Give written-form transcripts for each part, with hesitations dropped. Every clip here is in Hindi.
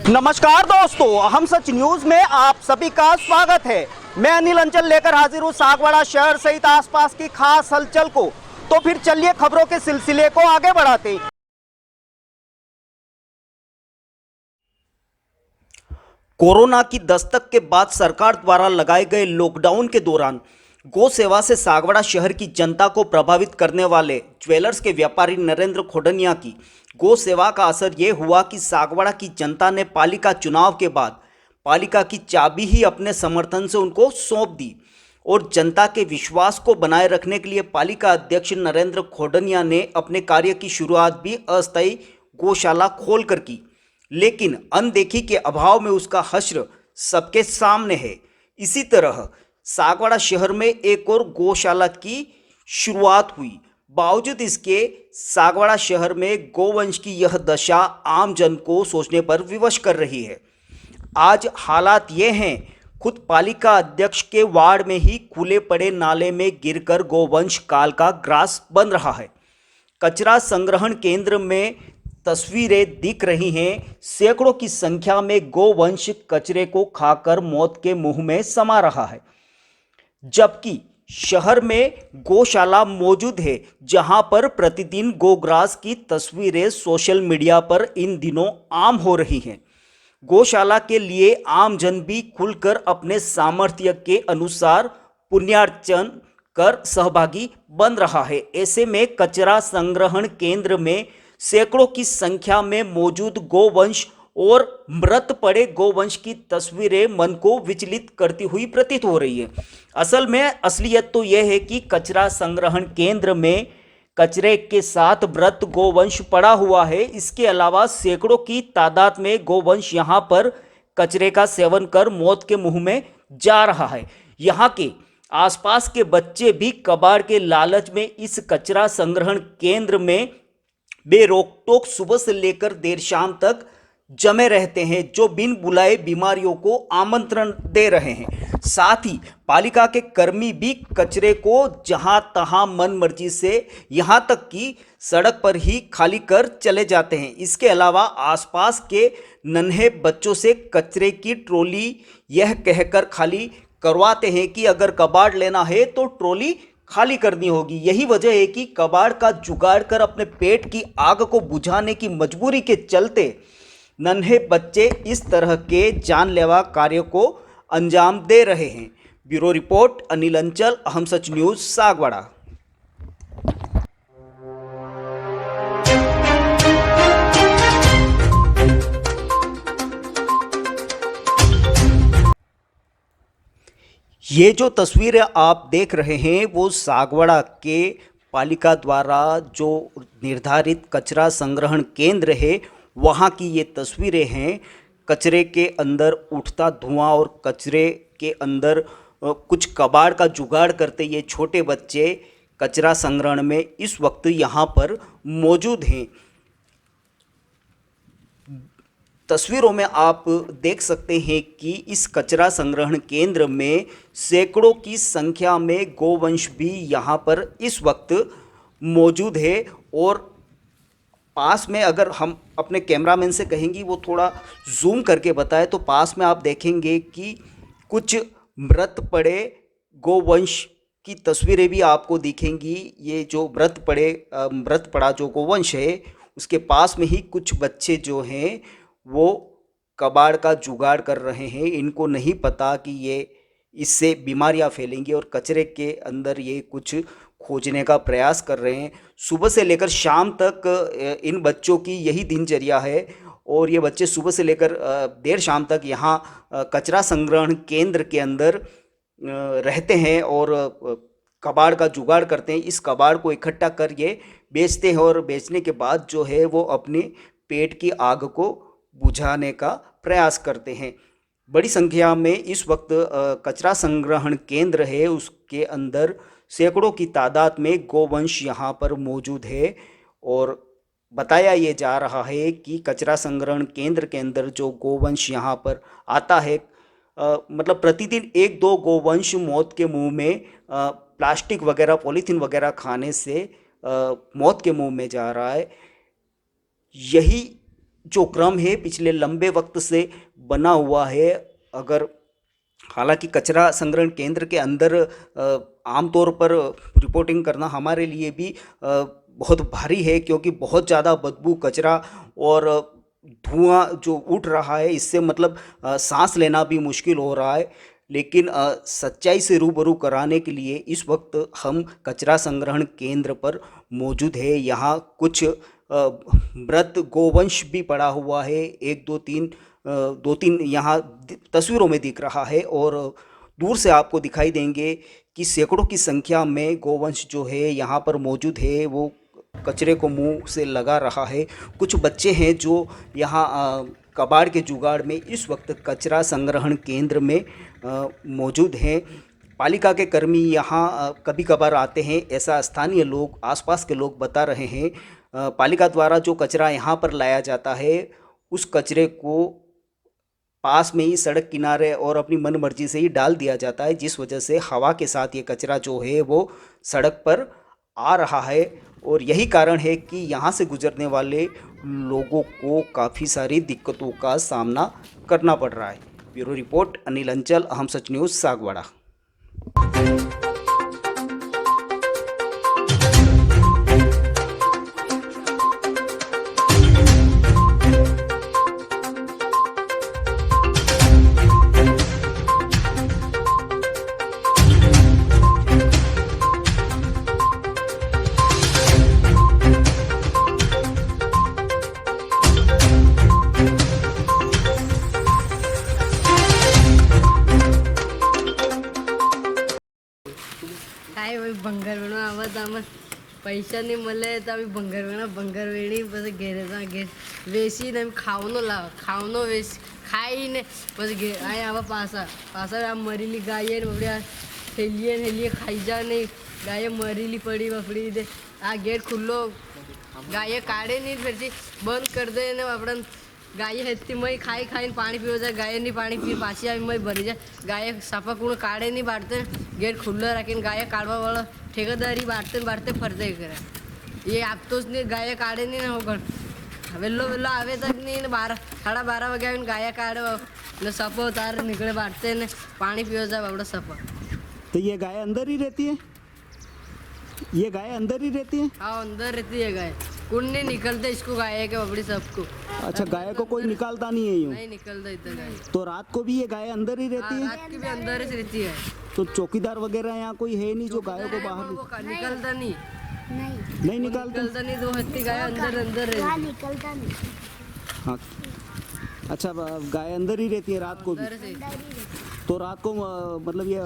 नमस्कार दोस्तों, हम सच न्यूज में आप सभी का स्वागत है। मैं अनिल अंचल लेकर हाजिर हूँ सागवाड़ा शहर सहित आसपास की खास हलचल को। तो फिर चलिए खबरों के सिलसिले को आगे बढ़ाते हैं। कोरोना की दस्तक के बाद सरकार द्वारा लगाए गए लॉकडाउन के दौरान गौ सेवा से सागवाड़ा शहर की जनता को प्रभावित करने वाले ज्वेलर्स के व्यापारी नरेंद्र खोडनिया की गौ सेवा का असर ये हुआ कि सागवाड़ा की जनता ने पालिका चुनाव के बाद पालिका की चाबी ही अपने समर्थन से उनको सौंप दी और जनता के विश्वास को बनाए रखने के लिए पालिका अध्यक्ष नरेंद्र खोडनिया ने अपने कार्य की शुरुआत भी अस्थायी गौशाला खोलकर की, लेकिन अनदेखी के अभाव में उसका हश्र सबके सामने है। इसी तरह सागवाड़ा शहर में एक और गौशाला की शुरुआत हुई। बावजूद इसके सागवाड़ा शहर में गौवंश की यह दशा आम जन को सोचने पर विवश कर रही है। आज हालात ये हैं, खुद पालिका अध्यक्ष के वार्ड में ही खुले पड़े नाले में गिरकर गौवंश काल का ग्रास बन रहा है। कचरा संग्रहण केंद्र में तस्वीरें दिख रही हैं, सैकड़ों की संख्या में गौवंश कचरे को खाकर मौत के मुंह में समा रहा है, जबकि शहर में गौशाला मौजूद है जहां पर प्रतिदिन गोग्रास की तस्वीरें सोशल मीडिया पर इन दिनों आम हो रही हैं। गौशाला के लिए आम जन भी खुलकर अपने सामर्थ्य के अनुसार पुण्यार्चन कर सहभागी बन रहा है। ऐसे में कचरा संग्रहण केंद्र में सैकड़ों की संख्या में मौजूद गौवंश और मृत पड़े गौवंश की तस्वीरें मन को विचलित करती हुई प्रतीत हो रही है। असल में असलियत तो यह है कि कचरा संग्रहण केंद्र में कचरे के साथ मृत गौवंश पड़ा हुआ है। इसके अलावा सैकड़ों की तादाद में गौवंश यहां पर कचरे का सेवन कर मौत के मुंह में जा रहा है। यहां के आसपास के बच्चे भी कबाड़ के लालच में इस कचरा संग्रहण केंद्र में बेरोक टोक सुबह से लेकर देर शाम तक जमे रहते हैं, जो बिन बुलाए बीमारियों को आमंत्रण दे रहे हैं। साथ ही पालिका के कर्मी भी कचरे को जहां तहां मन मर्जी से यहां तक कि सड़क पर ही खाली कर चले जाते हैं। इसके अलावा आसपास के नन्हे बच्चों से कचरे की ट्रॉली यह कहकर खाली करवाते हैं कि अगर कबाड़ लेना है तो ट्रॉली खाली करनी होगी। यही वजह है कि कबाड़ का जुगाड़ कर अपने पेट की आग को बुझाने की मजबूरी के चलते नन्हे बच्चे इस तरह के जानलेवा कार्य को अंजाम दे रहे हैं। ब्यूरो रिपोर्ट अनिल अंचल, अहम सच न्यूज सागवाड़ा। ये जो तस्वीरें आप देख रहे हैं वो सागवाड़ा के पालिका द्वारा जो निर्धारित कचरा संग्रहण केंद्र है वहाँ की ये तस्वीरें हैं। कचरे के अंदर उठता धुआं और कचरे के अंदर कुछ कबाड़ का जुगाड़ करते ये छोटे बच्चे कचरा संग्रहण में इस वक्त यहाँ पर मौजूद हैं। तस्वीरों में आप देख सकते हैं कि इस कचरा संग्रहण केंद्र में सैकड़ों की संख्या में गौवंश भी यहाँ पर इस वक्त मौजूद है। और पास में अगर हम अपने कैमरामैन से कहेंगे वो थोड़ा जूम करके बताए तो पास में आप देखेंगे कि कुछ मृत पड़े गौवंश की तस्वीरें भी आपको दिखेंगी। ये जो मृत पड़ा जो गौवंश है उसके पास में ही कुछ बच्चे जो हैं वो कबाड़ का जुगाड़ कर रहे हैं। इनको नहीं पता कि ये इससे बीमारियां फैलेंगी और कचरे के अंदर ये कुछ खोजने का प्रयास कर रहे हैं। सुबह से लेकर शाम तक इन बच्चों की यही दिनचर्या है और ये बच्चे सुबह से लेकर देर शाम तक यहाँ कचरा संग्रहण केंद्र के अंदर रहते हैं और कबाड़ का जुगाड़ करते हैं। इस कबाड़ को इकट्ठा कर ये बेचते हैं और बेचने के बाद जो है वो अपने पेट की आग को बुझाने का प्रयास करते हैं। बड़ी संख्या में इस वक्त कचरा संग्रहण केंद्र है उसके अंदर सैकड़ों की तादाद में गौवंश यहाँ पर मौजूद है और बताया ये जा रहा है कि कचरा संग्रहण केंद्र के अंदर जो गौवंश यहाँ पर आता है मतलब प्रतिदिन एक दो गौवंश मौत के मुंह में प्लास्टिक वगैरह पॉलीथीन वगैरह खाने से मौत के मुंह में जा रहा है। यही जो क्रम है पिछले लंबे वक्त से बना हुआ है। अगर हालांकि कचरा संग्रहण केंद्र के अंदर आमतौर पर रिपोर्टिंग करना हमारे लिए भी बहुत भारी है, क्योंकि बहुत ज़्यादा बदबू, कचरा और धुआं जो उठ रहा है, इससे मतलब सांस लेना भी मुश्किल हो रहा है। लेकिन सच्चाई से रूबरू कराने के लिए इस वक्त हम कचरा संग्रहण केंद्र पर मौजूद है। यहाँ कुछ मृत गोवंश भी पड़ा हुआ है, एक दो तीन यहाँ तस्वीरों में दिख रहा है, और दूर से आपको दिखाई देंगे कि सैकड़ों की संख्या में गोवंश जो है यहाँ पर मौजूद है, वो कचरे को मुंह से लगा रहा है। कुछ बच्चे हैं जो यहाँ कबाड़ के जुगाड़ में इस वक्त कचरा संग्रहण केंद्र में मौजूद हैं। पालिका के कर्मी यहाँ कभी कभार आते हैं, ऐसा स्थानीय लोग, आसपास के लोग बता रहे हैं। पालिका द्वारा जो कचरा यहाँ पर लाया जाता है, उस कचरे को पास में ही सड़क किनारे और अपनी मनमर्जी से ही डाल दिया जाता है, जिस वजह से हवा के साथ ये कचरा जो है वो सड़क पर आ रहा है। और यही कारण है कि यहाँ से गुजरने वाले लोगों को काफ़ी सारी दिक्कतों का सामना करना पड़ रहा है। ब्यूरो रिपोर्ट, अनिल अंचल, अहम सच न्यूज़, सागवाड़ा। काय भाई भंगार वेणं आवत आम्हाला पैसा नाही मला तर आम्ही भंगार वेणी बस घेरेचा घे वेसी नाही खावनो लाव खावनो वेस खाई ने बस घे आय आवा पासा आम मरीली गाय बबड्या हेलिए खाई जा नहीं गाय मरीली पड़ी बपड़ी दे आ गेट खुल्लो गाय काढे नहीं फिर बंद कर दे ने आपण गाय हेती मई खाई खाईन पाणी पिव जाए गाय नहीं पाणी पी पाછી આવી मई भरी जाए गाय सापा कुण काढे नहीं बाटते गेट खुल्लं राखीन गाय काढवा वाला ठेकेदारी बाटते फरते करे ये आप तो नहीं गाय काढे नहीं ना होकर वेल्लो आवे तक नहीं 12:30 वागे आवीन गाय काढे न सपो उतार निकले बाटते ने पानी पिव जाए बाबड़ा सपा। तो ये गाय अंदर ही रहती है? ये गाय अंदर ही रहती है? हाँ अंदर रहती है गाय, कुण नहीं निकलते इसको गाय के बबड़ी सबको। अच्छा, गाय को कोई निकालता नहीं है यूँ? नहीं निकलता इधर गाय। तो रात को भी ये गाय अंदर ही रहती है? रात की भी अंदर ही रहती है। तो चौकीदार वगैरह यहाँ कोई है नहीं जो गायों को बाहर वो निकलता नहीं नहीं निकालते? निकलता नहीं, दो हत्ती गाय अंदर रहती निकलता नहीं। हाँ, अच्छा, गाय अंदर ही रहती है रात को भी? अंदर से तो रात को मतलब ये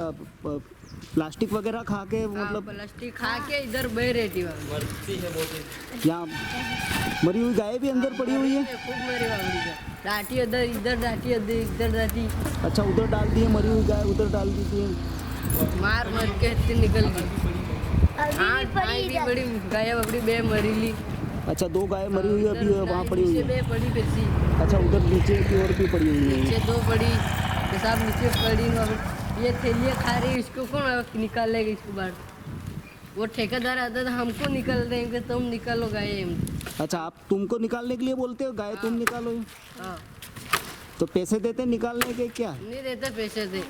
प्लास्टिक वगैरह खा के मतलब प्लास्टिक खा के इधर बह रहती है यहाँ मरी हुई गाय भी अंदर पड़ी हुई है? खूब मेरी बाबड़ी का डाटी इधर डाटी इधर डाटी। अच्छा, उधर डाल दी है मरी हुई गाय, उधर डाल दी थी, मार के हत्ती निकल गई। हाँ भी बड़ी गाय बबड़ी बे मरीली। अच्छा, 2 गाय मरी हुई अभी वहाँ पड़ी हुई है? बे पड़ी बेसी। अच्छा, उधर नीचे की ओर भी पड़ी हुई है? नीचे 2 पड़ी, सब नीचे पड़ी। ये थैलियाँ खा रही, इसको कौन निकाल लेगा इसको बाहर? वो ठेकेदार आता था हमको निकल देंगे, तुम निकालो गाय। अच्छा, आप तुमको निकालने के लिए बोलते हो, गाय तुम निकालो? हाँ। तो पैसे देते निकालने के क्या? नहीं देते पैसे दे।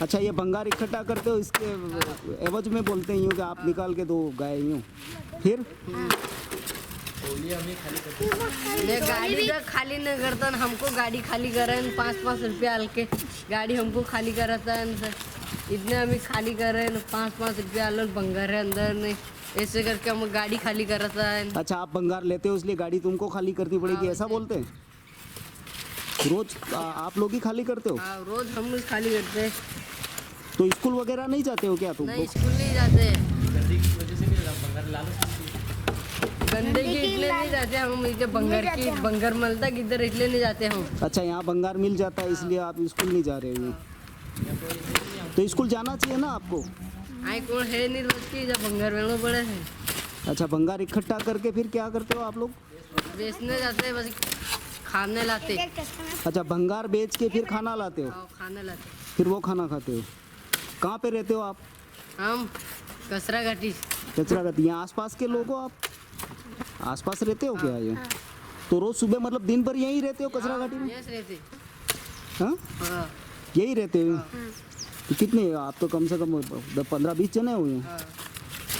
अच्छा, ये भंगार इकट्ठा करते हो, इसके एवज में बोलते हैं यूँ कि आप निकाल के दो गाय यूँ, फिर? ये गाड़ी तो खाली नहीं करता, हमको गाड़ी खाली कराए 5-5 रुपया हल्के गाड़ी हमको खाली कराता है सर, इतने हमें खाली करे 5-5 रुपया अलग भंगार है अंदर नहीं, ऐसे करके हम गाड़ी खाली कराता है। अच्छा, आप भंगार लेते हो इसलिए गाड़ी तुमको खाली करनी पड़ेगी, ऐसा बोलते हैं? रोज आप लोग ही खाली करते हो? हाँ रोज हम लोग खाली करते हैं। तो स्कूल वगैरह नहीं जाते हो क्या तुम? नहीं स्कूल नहीं जाते, गंदगी इसलिए नहीं जाते हम, इधर भंगार मिलता किधर इसलिए नहीं जाते हम। अच्छा, यहाँ भंगार मिल जाता है इसलिए आप स्कूल नहीं जा रहे हो? तो स्कूल जाना चाहिए ना आपको? आई कौन है नहीं रोज की जब भंगार बेचना पड़े है। अच्छा, भंगार इकट्ठा करके फिर क्या करते हो आप लोग? बेचने जाते हैं, बस खाने लाते। अच्छा, भंगार बेच के फिर खाना लाते हो? खाने लाते, फिर वो खाना खाते हो? कहाँ पे रहते हो आप? हम कसरा घाटी। कचरा घाटी, यहाँ आसपास के लोग हो आप? आसपास रहते हो क्या ये? तो रोज सुबह मतलब दिन भर यहीं रहते हो कचरा घाटी में? यस रहते। हाँ, हाँ यही रहते हो? तो कितने आप तो कम से कम 15-20 जने हुए हैं, हाँ,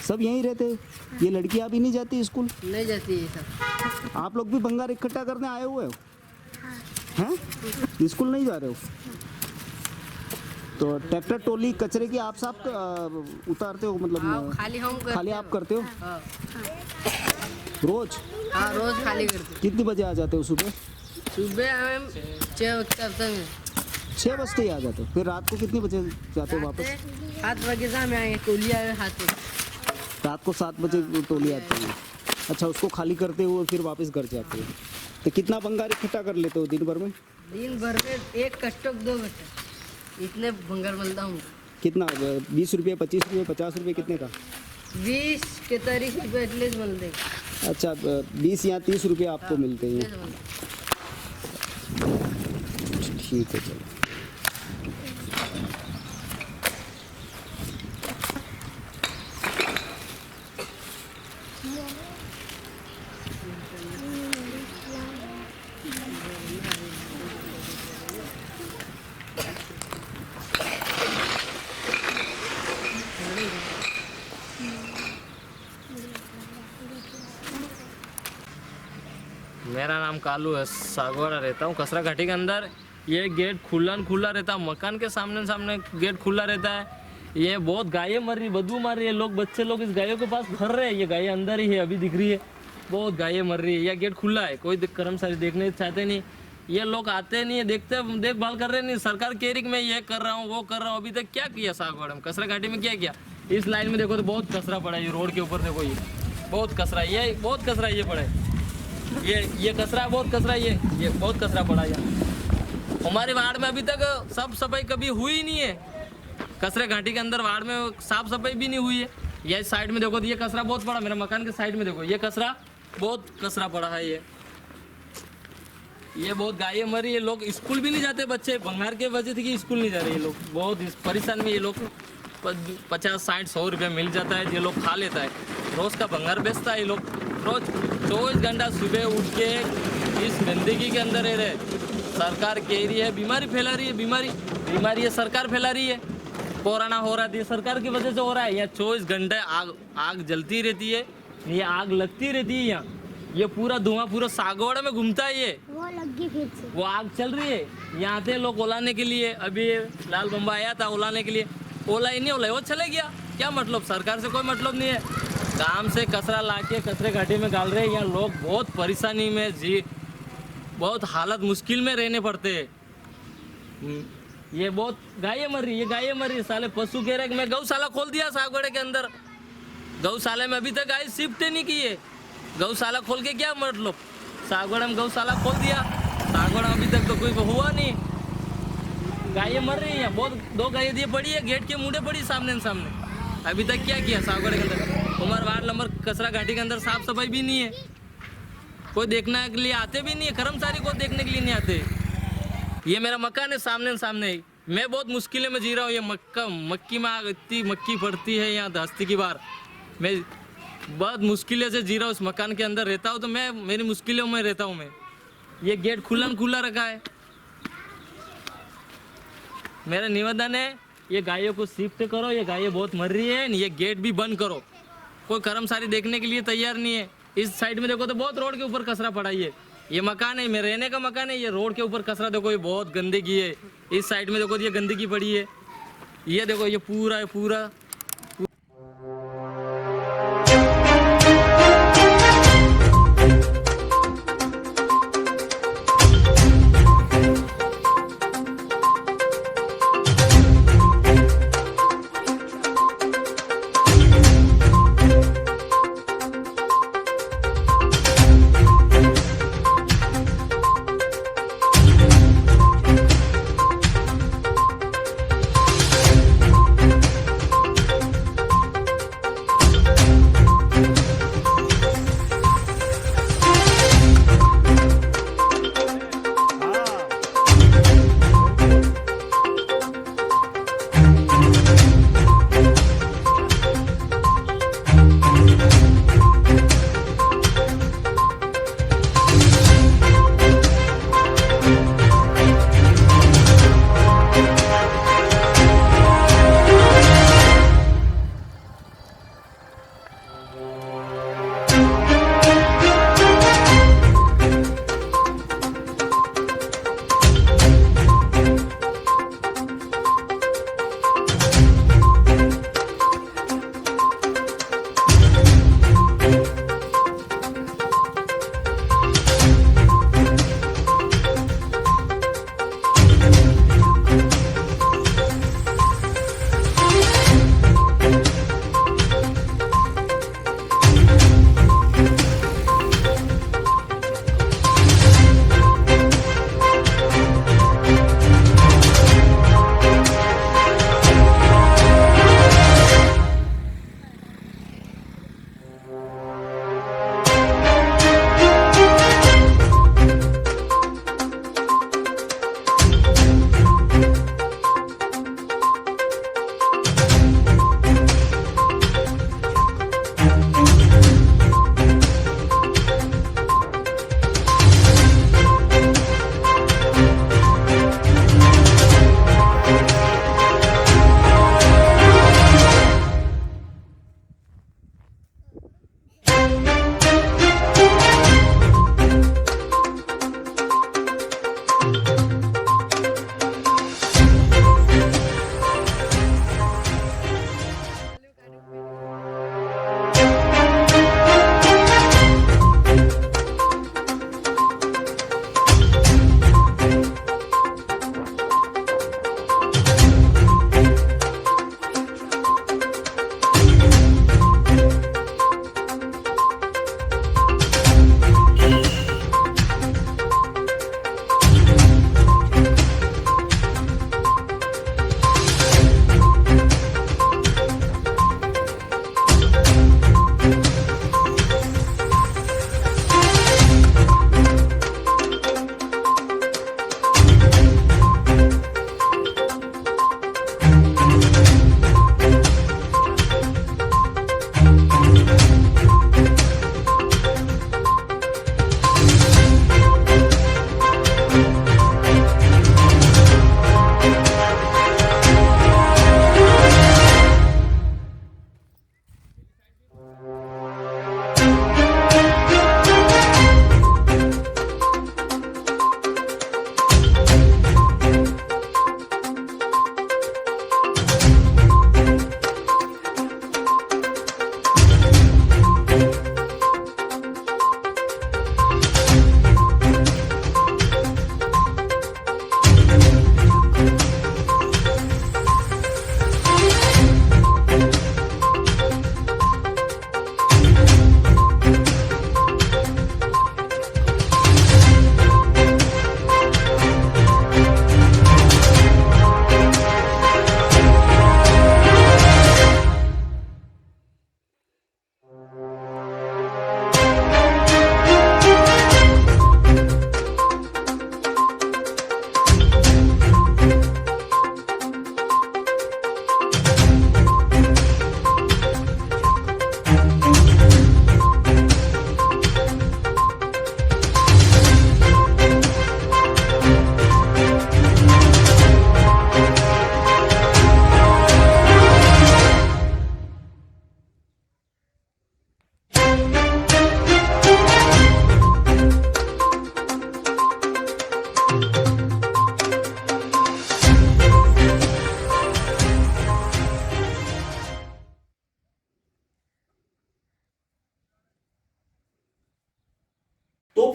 सब यहीं रहते हो? ये लड़कियां अभी नहीं जाती स्कूल? नहीं जाती है सब। आप लोग भी भंगार इकट्ठा करने आए हुए हो हैं? स्कूल नहीं जा रहे हो? तो ट्रैक्टर ट्रॉली कचरे की आप साफ उतारते हो हाँ, मतलब खाली हम करते खाली आप करते हो हाँ रोज? हाँ, रोज खाली करते। कितनी बजे आ जाते हो सुबह? सुबह हम 6 बजे में 6 बजते ही आ जाते हो, फिर रात को कितनी बजे जाते हो वापस? 7 बजे से हम आएंगे, टोली आए हाथ में। रात को 7 बजे टोली आती है। अच्छा, उसको खाली करते हुए फिर वापस घर जाते हो। तो कितना भंगार इकट्ठा कर लेते हो दिन भर में? दिन भर में 1 कट्टोक 2 कट्टोक इतने भंगार मिलता हूँ। कितना 20 रुपये, 25 रुपये, 50 रुपये कितने का? 20 के 30 रुपये एटलीस्ट मिलते हैं। अच्छा, 20 या 30 रुपये आपको मिलते हैं। एटलीस्ट मिलते हैं। ठीक है, चलो। मेरा नाम कालू है, सागवाड़ा रहता हूँ कसरा घाटी के अंदर। ये गेट खुला रहता है, मकान के सामने सामने गेट खुला रहता है। ये बहुत गायें मर रही, बदबू मार रही है, लोग बच्चे लोग इस गायों के पास भर रहे हैं। ये गायें अंदर ही है, अभी दिख रही है, बहुत गायें मर रही है। यह गेट खुला है, कोई कर्मचारी देखने चाहते नहीं, ये लोग आते नहीं है, देखते देखभाल कर रहे नहीं। सरकार कह रही कि मैं ये कर रहा हूँ वो कर रहा हूँ, अभी तक क्या किया सागवाड़ा में, कसरा घाटी में क्या किया? इस लाइन में देखो तो बहुत कचरा पड़ा है, ये रोड के ऊपर देखो, ये बहुत कचरा, ये बहुत कचरा ये पड़ा है, ये कचरा बहुत कचरा, ये बहुत कचरा पड़ा है। हमारे वार्ड में अभी तक साफ सफाई कभी हुई ही नहीं है। कचरे घाटी के अंदर वार्ड में साफ सफाई भी नहीं हुई है। ये साइड में देखो तो ये कचरा बहुत पड़ा, मेरा मकान के साइड में देखो ये कचरा बहुत कचरा पड़ा है। ये बहुत गायें मरी है, लोग स्कूल भी नहीं जाते, बच्चे भंगार के वजह से कि स्कूल नहीं जा रहे, ये लोग बहुत परेशान में। ये लोग 50, 60, 100 रुपये मिल जाता है, ये लोग खा लेता है, रोज़ का भंगार बेचता है। ये लोग रोज 24 घंटा सुबह उठ के इस गंदगी के अंदर रह रहे। सरकार कह रही है बीमारी फैला रही है, बीमारी ये सरकार फैला रही है। कोरोना हो रहा है ये सरकार की वजह से हो रहा है। यहाँ 24 घंटे आग जलती रहती है, ये आग लगती रहती है। यहाँ ये पूरा धुआं पूरा सागवाड़ा में घूमता है, ये वो लगी फिर से। वो आग चल रही है। यहाँ थे लोग ओलाने के लिए, अभी लाल बम्बा आया था ओलाने के लिए, ओला ही नहीं, ओला वो चले गया। क्या मतलब, सरकार से कोई मतलब नहीं है। काम से कचरा लाके कचरे घाटी में डाल रहे हैं। यहाँ लोग बहुत परेशानी में जी, बहुत हालत मुश्किल में रहने पड़ते हैं। ये बहुत गायें मर रही, ये गायें मर रही, साले पशु कह रहे कि मैं गौशाला खोल दिया सागवाड़े के अंदर। गौशाला में अभी तक गाय शिफ्ट नहीं की है, गौशाला खोल के क्या मतलब, सागवाड़ा में गौशाला खोल दिया, सागवाड़ा अभी तक तो कोई हुआ नहीं। गायें मर रही हैं, बहुत 2 गायें दिए पड़ी है, गेट के मुंडे पड़ी सामने सामने। अभी तक क्या किया सागवाड़े के अंदर? हमारे वार्ड नंबर कसरा घाटी के अंदर साफ सफाई भी नहीं है, कोई देखने के लिए आते भी नहीं है, कर्मचारी को देखने के लिए नहीं आते। ये मेरा मकान है सामने सामने, मैं बहुत मुश्किलें में जी रहा हूँ। ये मक्की में इतनी मक्की पड़ती है यहाँ दस्ती की बार, मैं बहुत मुश्किलें से जी रहा हूँ। इस मकान के अंदर रहता हूँ तो मैं मेरी मुश्किलों में रहता हूँ मैं। ये गेट खुला रखा है। मेरा निवेदन है ये गायों को शिफ्ट करो, ये गायें बहुत मर रही है, ये गेट भी बंद करो। कोई कर्मचारी देखने के लिए तैयार नहीं है। इस साइड में देखो तो बहुत रोड के ऊपर कचरा पड़ा है। ये मकान है, मेरे रहने का मकान है, ये रोड के ऊपर कचरा देखो, ये बहुत गंदगी है। इस साइड में देखो ये गंदगी पड़ी है, ये देखो ये पूरा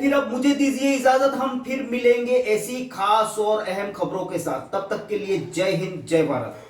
फिर अब मुझे दीजिए इजाजत, हम फिर मिलेंगे ऐसी खास और अहम खबरों के साथ। तब तक के लिए जय हिंद, जय भारत।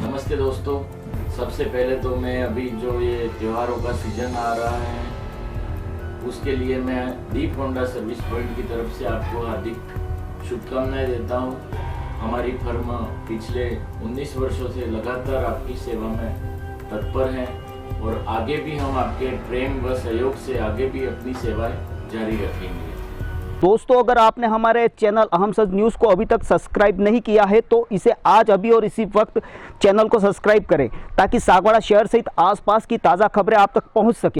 नमस्ते दोस्तों, सबसे पहले तो मैं अभी जो ये त्योहारों का सीजन आ रहा है उसके लिए मैं दीप होंडा सर्विस पॉइंट की तरफ से आपको हार्दिक शुभकामनाएं देता हूं। हमारी फर्म पिछले 19 वर्षों से लगातार आपकी सेवा में तत्पर है और आगे भी हम आपके प्रेम व सहयोग से आगे भी अपनी सेवाएं जारी रखेंगे। दोस्तों, अगर आपने हमारे चैनल अहम सच न्यूज़ को अभी तक सब्सक्राइब नहीं किया है तो इसे आज अभी और इसी वक्त चैनल को सब्सक्राइब करें ताकि सागवाड़ा शहर सहित आसपास की ताज़ा खबरें आप तक पहुंच सके।